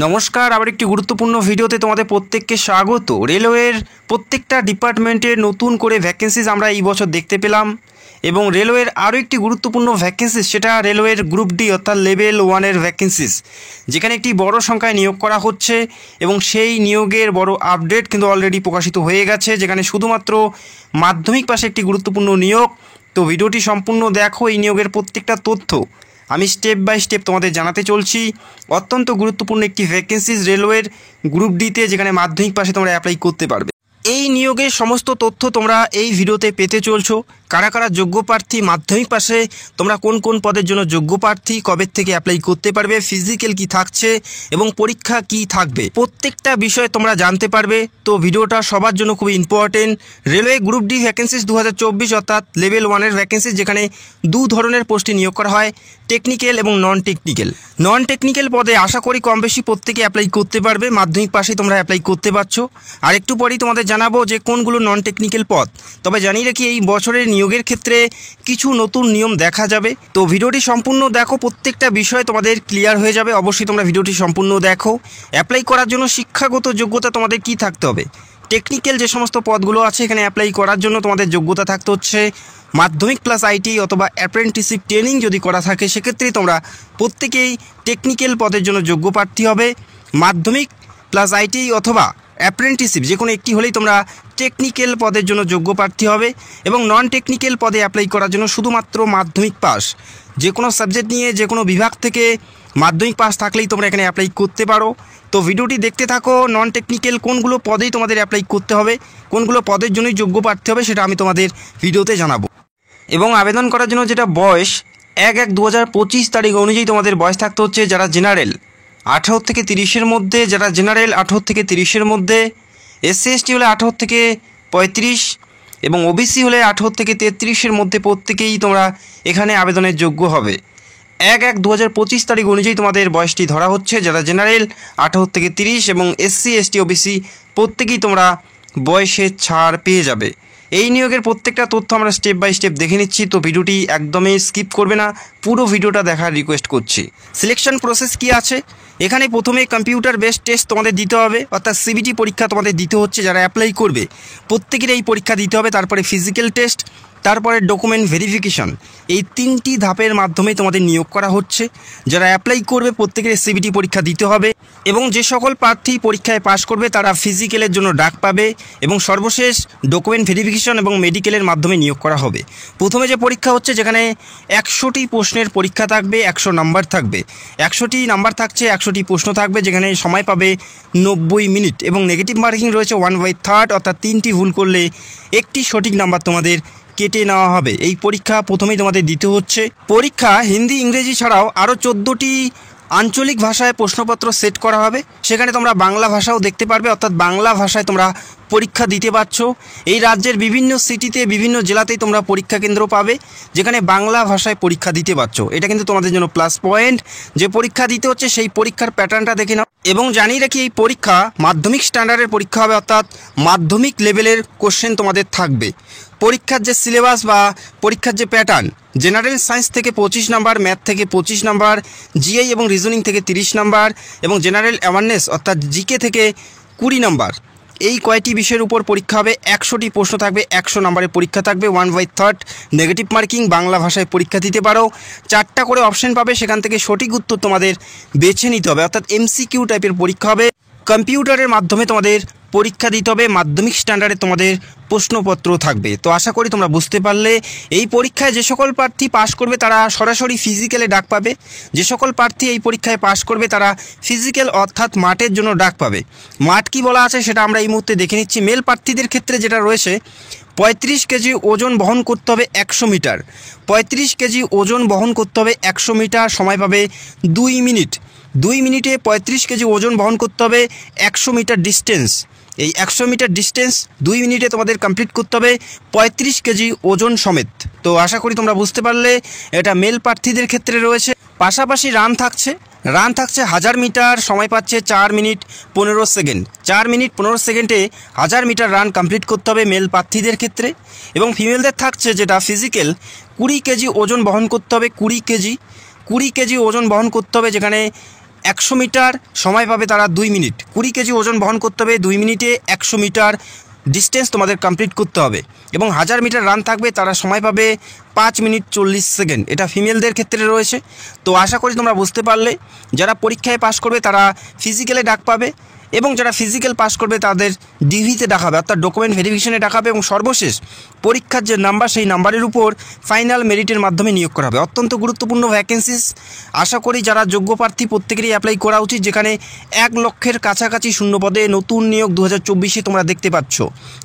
নমস্কার, আবার একটি গুরুত্বপূর্ণ ভিডিওতে তোমাদের প্রত্যেককে স্বাগত। রেলওয়ের প্রত্যেকটা ডিপার্টমেন্টে নতুন করে ভ্যাকেন্সিজ আমরা এই বছর দেখতে পেলাম এবং রেলওয়ের আরও একটি গুরুত্বপূর্ণ ভ্যাকেন্সিজ, সেটা রেলওয়ের গ্রুপ ডি অর্থাৎ লেভেল 1-এর ভ্যাকেন্সিজ, যেখানে একটি বড় সংখ্যায় নিয়োগ করা হচ্ছে এবং সেই নিয়োগের বড় আপডেট কিন্তু অলরেডি প্রকাশিত হয়ে গেছে, যেখানে শুধুমাত্র মাধ্যমিক পাশে একটি গুরুত্বপূর্ণ নিয়োগ। তো ভিডিওটি সম্পূর্ণ দেখো, এই নিয়োগের প্রত্যেকটা তথ্য আমি স্টেপ বাই স্টেপ তোমাদের জানাতে চলছি। অত্যন্ত গুরুত্বপূর্ণ একটি ভ্যাকেন্সিজ রেলওয়ের গ্রুপ ডিতে, যেখানে মাধ্যমিক পাশে তোমরা অ্যাপ্লাই করতে পারবে। এই নিয়োগের সমস্ত তথ্য তোমরা এই ভিডিওতে পেতে চলছো। কারা কারা যোগ্য প্রার্থী, মাধ্যমিক পাশে তোমরা কোন কোন পদের জন্য যোগ্য প্রার্থী, কবে থেকে অ্যাপ্লাই করতে পারবে, ফিজিক্যাল কি থাকছে এবং পরীক্ষা কি থাকবে, প্রত্যেকটা বিষয় তোমরা জানতে পারবে। তো ভিডিওটা সবার জন্য খুবই important. Railway group D vacancies 2024 অর্থাৎ লেভেল 1-এর ভ্যাকেন্সিজ, যেখানে দু ধরনের পোস্টে নিয়োগ করা হয়, টেকনিক্যাল এবং নন টেকনিক্যাল। নন টেকনিক্যাল পদে আশা করি কম বেশি প্রত্যেকে অ্যাপ্লাই করতে পারবে, মাধ্যমিক পাশেই তোমরা অ্যাপ্লাই করতে পারছো। আর একটু পরেই তোমাদের জানাবো যে কোনগুলো নন টেকনিক্যাল পদ। তবে জানিয়ে রাখি, এই বছরের নিয়োগের ক্ষেত্রে কিছু নতুন নিয়ম দেখা যাবে। তো ভিডিওটি সম্পূর্ণ দেখো, প্রত্যেকটা বিষয় তোমাদের ক্লিয়ার হয়ে যাবে। অবশ্যই তোমরা ভিডিওটি সম্পূর্ণ দেখো। অ্যাপ্লাই করার জন্য শিক্ষাগত যোগ্যতা তোমাদের কি থাকতে হবে, টেকনিক্যাল যে সমস্ত পদগুলো আছে এখানে অ্যাপ্লাই করার জন্য তোমাদের যোগ্যতা থাকতে হচ্ছে মাধ্যমিক প্লাস আইটি অথবা অ্যাপ্রেন্টিসশিপ ট্রেনিং যদি করা থাকে, সেক্ষেত্রেই তোমরা প্রত্যেকেই টেকনিক্যাল পদের জন্য যোগ্য প্রার্থী হবে। মাধ্যমিক প্লাস আইটি অথবা অ্যাপ্রেন্টিসশিপ যে কোনো একটি হলেই তোমরা টেকনিক্যাল পদের জন্য যোগ্য প্রার্থী হবে। এবং নন টেকনিক্যাল পদে অ্যাপ্লাই করার জন্য শুধুমাত্র মাধ্যমিক পাস, যে কোনো সাবজেক্ট নিয়ে যে কোনো বিভাগ থেকে মাধ্যমিক পাস থাকলেই তোমরা এখানে অ্যাপ্লাই করতে পারো। তো ভিডিওটি দেখতে থাকো। নন টেকনিক্যাল কোনগুলো পদেই তোমাদের অ্যাপ্লাই করতে হবে, কোনগুলো পদের জন্যই যোগ্য প্রার্থী হবে, সেটা আমি তোমাদের ভিডিওতে জানাবো। এবং আবেদন করার জন্য যেটা বয়স, 1/1/2025 তারিখ অনুযায়ী তোমাদের বয়স থাকতে হচ্ছে যারা জেনারেল 18 থেকে 30-এর মধ্যে, যারা জেনারেল 18 থেকে 30-এর মধ্যে, এসসি এসটি হলে 18 থেকে 35 এবং ওবিসি হলে 18 থেকে 33-এর মধ্যে প্রত্যেকেই তোমরা এখানে আবেদনের যোগ্য হবে। 1/1/2025 তারিখ অনুযায়ী তোমাদের বয়সটি ধরা হচ্ছে। যারা জেনারেল 18 থেকে 30 এবং এসসি এসটি ওবিসি প্রত্যেকেই তোমরা বয়সের ছাড় পেয়ে যাবে। এই নিয়োগের প্রত্যেকটা তথ্য আমরা স্টেপ বাই স্টেপ দেখে নিচ্ছি। তো ভিডিওটি একদমই স্কিপ করবে না, পুরো ভিডিওটা দেখার রিকোয়েস্ট করছি। সিলেকশন প্রসেস কি আছে, এখানে প্রথমে কম্পিউটার বেসড টেস্ট তোমাদের দিতে হবে, অর্থাৎ সিবিটি পরীক্ষা তোমাদের দিতে হচ্ছে। যারা অ্যাপ্লাই করবে প্রত্যেকের এই পরীক্ষা দিতে হবে। তারপরে ফিজিক্যাল টেস্ট, তারপরে ডকুমেন্ট ভেরিফিকেশন। এই 3টি ধাপের মাধ্যমে তোমাদের নিয়োগ করা হচ্ছে। যারা অ্যাপ্লাই করবে প্রত্যেকের সিবিটি পরীক্ষা দিতে হবে এবং যে সকল প্রার্থী পরীক্ষায় পাশ করবে তারা ফিজিক্যালের জন্য ডাক পাবে এবং সর্বশেষ ডকুমেন্ট ভেরিফিকেশন এবং মেডিকেলের মাধ্যমে নিয়োগ করা হবে। প্রথমে যে পরীক্ষা হচ্ছে, যেখানে 100টি প্রশ্নের পরীক্ষা থাকবে, 100 নাম্বার থাকবে। 100টি নাম্বার থাকছে, 100টি প্রশ্ন থাকবে, যেখানে সময় পাবে 90 মিনিট এবং নেগেটিভ মার্কিং রয়েছে 1/3, অর্থাৎ 3টি ভুল করলে একটি সঠিক নাম্বার তোমাদের কেটে নেওয়া হবে। এই পরীক্ষা প্রথমেই তোমাদের দিতে হচ্ছে। পরীক্ষা হিন্দি ইংরেজি ছাড়াও আরও 14টি আঞ্চলিক ভাষায় প্রশ্নপত্র সেট করা হবে। সেখানে তোমরা বাংলা ভাষাও দেখতে পারবে, অর্থাৎ বাংলা ভাষায় তোমরা পরীক্ষা দিতে পারছো। এই রাজ্যের বিভিন্ন সিটিতে, বিভিন্ন জেলাতেই তোমরা পরীক্ষা কেন্দ্র পাবে, যেখানে বাংলা ভাষায় পরীক্ষা দিতে পারছো। এটা কিন্তু তোমাদের জন্য প্লাস পয়েন্ট। যে পরীক্ষা দিতে হচ্ছে সেই পরীক্ষার প্যাটার্নটা দেখে নাও। এবং জানিয়ে রাখি, এই পরীক্ষা মাধ্যমিক স্ট্যান্ডার্ডের পরীক্ষা হবে, অর্থাৎ মাধ্যমিক লেভেলের কোশ্চেন তোমাদের থাকবে। পরীক্ষার যে সিলেবাস বা পরীক্ষার যে প্যাটার্ন, জেনারেল সায়েন্স থেকে 25 নাম্বার, ম্যাথ থেকে 25 নাম্বার, জিআই এবং রিজনিং থেকে 30 নাম্বার এবং জেনারেল অ্যাওয়ারনেস অর্থাৎ জিকে থেকে 20 নাম্বার। এই কয়টি বিষয়ের উপর পরীক্ষা হবে। 100টি প্রশ্ন থাকবে, 100 নাম্বারের পরীক্ষা থাকবে, 1/3 নেগেটিভ মার্কিং। বাংলা ভাষায় পরীক্ষা দিতে পারো। 4টা করে অপশন পাবে, সেখান থেকে সঠিক উত্তর তোমাদের বেছে নিতে হবে, অর্থাৎ এমসিকিউ টাইপের পরীক্ষা হবে। কম্পিউটারের মাধ্যমে তোমাদের পরীক্ষা দিতে হবে। মাধ্যমিক স্ট্যান্ডার্ডে তোমাদের প্রশ্নপত্র থাকবে। তো আশা করি তোমরা বুঝতে পারলে। এই পরীক্ষায় যে সকল প্রার্থী পাশ করবে তারা সরাসরি ফিজিক্যালে ডাক পাবে। যে সকল প্রার্থী এই পরীক্ষায় পাশ করবে তারা ফিজিক্যাল অর্থাৎ মাঠের জন্য ডাক পাবে। মাঠ কি বলা আছে সেটা আমরা এই মুহূর্তে দেখে নিচ্ছি। মেল প্রার্থীদের ক্ষেত্রে যেটা রয়েছে, 35 কেজি ওজন বহন করতে হবে 100 মিটার। 35 কেজি ওজন বহন করতে হবে 100 মিটার, সময় পাবে 2 মিনিট। 2 মিনিটে 35 কেজি ওজন বহন করতে হবে 100 মিটার ডিস্টেন্স। এই 100 মিটার ডিস্টেন্স 2 মিনিটে তোমাদের কমপ্লিট করতে হবে 35 কেজি ওজন সমেত। তো আশা করি তোমরা বুঝতে পারলে। এটা মেল প্রার্থীদের ক্ষেত্রে রয়েছে। পাশাপাশি রান থাকছে 1000 মিটার, সময় পাচ্ছে 4 মিনিট 15 সেকেন্ড। 4 মিনিট 15 সেকেন্ডে 1000 মিটার রান কমপ্লিট করতে হবে মেল প্রার্থীদের ক্ষেত্রে। এবং ফিমেলদের থাকছে যেটা ফিজিক্যাল, 20 কেজি ওজন বহন করতে হবে। 20 কেজি ওজন বহন করতে হবে, যেখানে 100 মিটার সময় পাবে তারা 2 মিনিট। 20 কেজি ওজন বহন করতে হবে 2 মিনিটে। 100 মিটার ডিস্টেন্স তোমাদের কমপ্লিট করতে হবে এবং 1000 মিটার রান থাকবে, তারা সময় পাবে 5 মিনিট 40 সেকেন্ড। এটা ফিমেলদের ক্ষেত্রে রয়েছে। তো আশা করি তোমরা বুঝতে পারলে। যারা পরীক্ষায় পাশ করবে তারা ফিজিক্যালে ডাক পাবে এবং যারা ফিজিক্যাল পাস করবে তাদের ডিভিতে ডাকাবে, অর্থাৎ ডকুমেন্ট ভেরিফিকেশনে ডাকাবে এবং সর্বশেষ পরীক্ষার যে নাম্বার সেই নাম্বারের উপর ফাইনাল মেরিটের মাধ্যমে নিয়োগ করা হবে। অত্যন্ত গুরুত্বপূর্ণ ভ্যাকেন্সিস। আশা করি যারা যোগ্য প্রার্থী প্রত্যেকেরই অ্যাপ্লাই করা উচিত, যেখানে 1 লক্ষের কাছাকাছি শূন্যপদে নতুন নিয়োগ 2024-এ তোমরা দেখতে পাচ্ছ।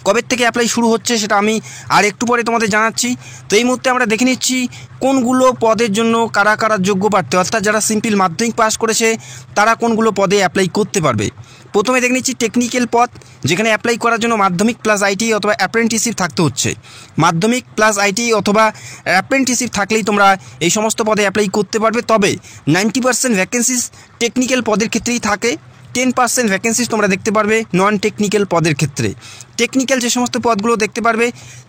কবে থেকে অ্যাপ্লাই শুরু হচ্ছে সেটা আমি আর একটু পরে তোমাদের জানাচ্ছি। তো এই মুহূর্তে আমরা দেখে নিচ্ছি কোনগুলো পদের জন্য কারা কারা যোগ্য প্রার্থী, অর্থাৎ যারা সিম্পল মাধ্যমিক পাস করেছে তারা কোনগুলো পদে অ্যাপ্লাই করতে পারবে। প্রথমে দেখে নিচ্ছি টেকনিক্যাল পদ, যেখানে অ্যাপ্লাই করার জন্য মাধ্যমিক প্লাস আইটি অথবা অ্যাপ্রেন্টিসশিপ থাকতে হচ্ছে। মাধ্যমিক প্লাস আইটি অথবা অ্যাপ্রেন্টিসশিপ থাকলেই তোমরা এই সমস্ত পদে অ্যাপ্লাই করতে পারবে। তবে 90% ভ্যাকেন্সিস টেকনিক্যাল পদের ক্ষেত্রেই থাকে, 10% ভ্যাকেন্সিস তোমরা দেখতে পারবে নন টেকনিক্যাল পদের ক্ষেত্রে। টেকনিক্যাল যে সমস্ত পদগুলো দেখতে পারবে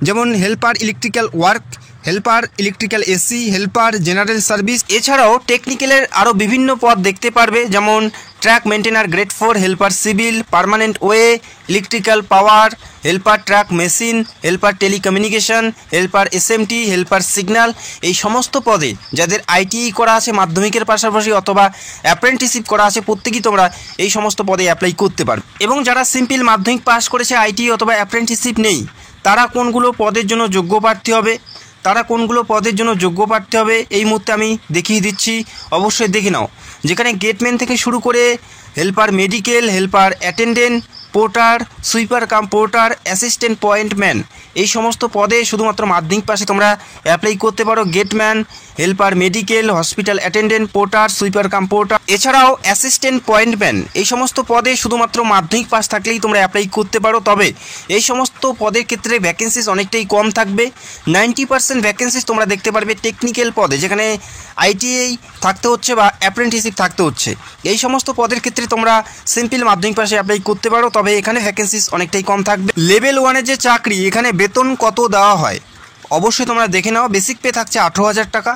যেমন helper electrical work, helper electrical AC, helper general service. এছাড়াও টেকনিক্যালের আরও বিভিন্ন পদ দেখতে পারবে যেমন track maintainer grade 4, helper civil, permanent way, electrical power, helper track machine, helper telecommunication, helper SMT, helper signal. এই সমস্ত পদে যাদের আইটিআই করা আছে মাধ্যমিকের পাশাপাশি অথবা অ্যাপ্রেন্টিসশিপ করা আছে প্রত্যেকেই তোমরা এই সমস্ত পদে অ্যাপ্লাই করতে পারবে। এবং যারা সিম্পল মাধ্যমিক পাস করেছে আইটিআই অথবা অ্যাপ্রেন্টিসশিপ নেই, তারা কোনগুলো পদের জন্য যোগ্য প্রার্থী হবে, এই মুহূর্তে আমি দেখিয়ে দিচ্ছি, অবশ্যই দেখে নাও। যেখানে গেটম্যান থেকে শুরু করে helper medical, helper attendant, porter, sweeper cum porter, assistant pointman, এই সমস্ত পদে শুধুমাত্র মাধ্যমিক পাশে তোমরা অ্যাপ্লাই করতে পারো। Gateman, helper medical, hospital attendant, porter, sweeper cum porter, এছাড়াও অ্যাসিস্ট্যান্ট পয়েন্টম্যান, এই সমস্ত পদে শুধুমাত্র মাধ্যমিক পাস থাকলেই তোমরা অ্যাপ্লাই করতে পারো। তবে এই সমস্ত পদের ক্ষেত্রে ভ্যাকেন্সিস অনেকটাই কম থাকবে। 90% ভ্যাকেন্সিস তোমরা দেখতে পারবে টেকনিক্যাল পদে, যেখানে আইটিআই থাকতে হচ্ছে বা অ্যাপ্রেন্টিসশিপ থাকতে হচ্ছে। এই সমস্ত পদের ক্ষেত্রে তোমরা সিম্পল মাধ্যমিক পাশে অ্যাপ্লাই করতে পারো, তবে এখানে ভ্যাকেন্সিস অনেকটাই কম থাকবে। লেভেল 1-এর যে চাকরি, এখানে বেতন কত দেওয়া হয় অবশ্যই তোমরা দেখে নাও। বেসিক পে থাকছে 18,000 টাকা,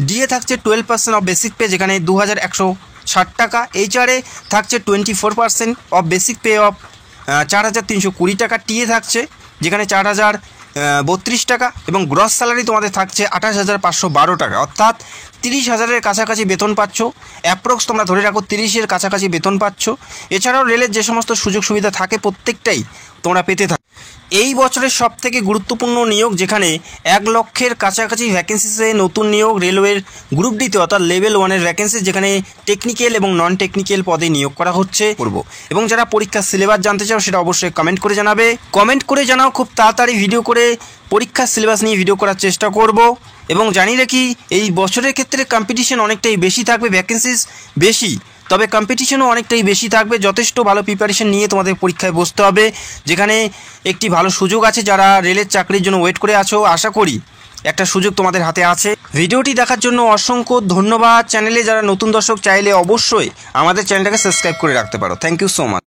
ডিএ থাকছে 12% অফ বেসিক পে যেখানে 2,160 টাকা, এইচআরএ থাকছে 24% অফ বেসিক পে অফ 4,320 টাকা, টিএ থাকছে যেখানে 4,032 টাকা এবং গ্রস স্যালারি তোমাদের থাকছে 28,512 টাকা, অর্থাৎ 30,000-এর কাছাকাছি বেতন পাচ্ছ। অ্যাপ্রক্স তোমরা ধরে রাখো 30-এর কাছাকাছি বেতন পাচ্ছ। এছাড়াও রেলের যে সমস্ত সুযোগ সুবিধা থাকে প্রত্যেকটাই তোমরা পেতে থাকো। এই বছরের সবথেকে গুরুত্বপূর্ণ নিয়োগ, যেখানে 1 লক্ষের কাছাকাছি ভ্যাকেন্সিসে নতুন নিয়োগ রেলওয়ের গ্রুপ ডিতে অর্থাৎ লেভেল 1-এর ভ্যাকেন্সি, যেখানে টেকনিক্যাল এবং নন টেকনিক্যাল পদে নিয়োগ করা হচ্ছে এবং যারা পরীক্ষার সিলেবাস জানতে চাও সেটা অবশ্যই কমেন্ট করে জানাবে। কমেন্ট করে জানাও, খুব তাড়াতাড়ি ভিডিও করে পরীক্ষার সিলেবাস নিয়ে ভিডিও করার চেষ্টা করব। এবং জানিয়ে রাখি এই বছরের ক্ষেত্রে কম্পিটিশন অনেকটাই বেশি থাকবে, ভ্যাকেন্সিস বেশি, তবে কম্পিটিশনও অনেকটাই বেশি থাকবে। যথেষ্ট ভালো প্রিপারেশন নিয়ে তোমাদের পরীক্ষায় বসতে হবে, যেখানে একটি ভালো সুযোগ আছে। যারা রেলের চাকরির জন্য ওয়েট করে আছো, আশা করি একটা সুযোগ তোমাদের হাতে আছে। ভিডিওটি দেখার জন্য অসংখ্য ধন্যবাদ। চ্যানেলে যারা নতুন দর্শক চাইলে অবশ্যই আমাদের চ্যানেলটাকে সাবস্ক্রাইব করে রাখতে পারো। Thank you so much.